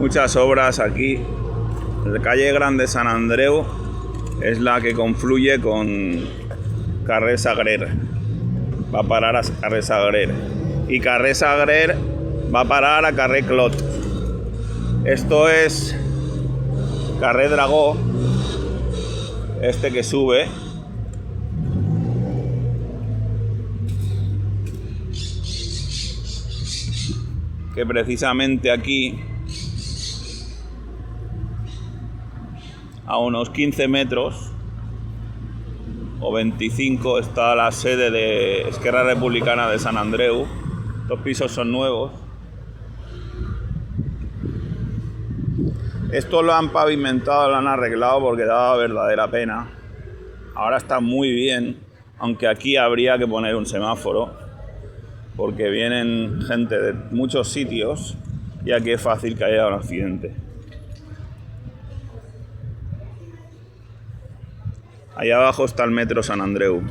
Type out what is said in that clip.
muchas obras aquí. La calle Grande Sant Andreu es la que confluye con Carrer Sagrer. Va a parar a Carrer Sagrer. Y Carrer Sagrer va a parar a Carrer Clot. Esto es Carrer Dragó, este que sube. Que precisamente aquí, a unos 15 metros o 25, está la sede de Esquerra Republicana de Sant Andreu. Estos pisos son nuevos. Esto lo han pavimentado, lo han arreglado porque daba verdadera pena. Ahora está muy bien, aunque aquí habría que poner un semáforo, porque vienen gente de muchos sitios y aquí es fácil que haya un accidente. Allá abajo está el metro Sant Andreu.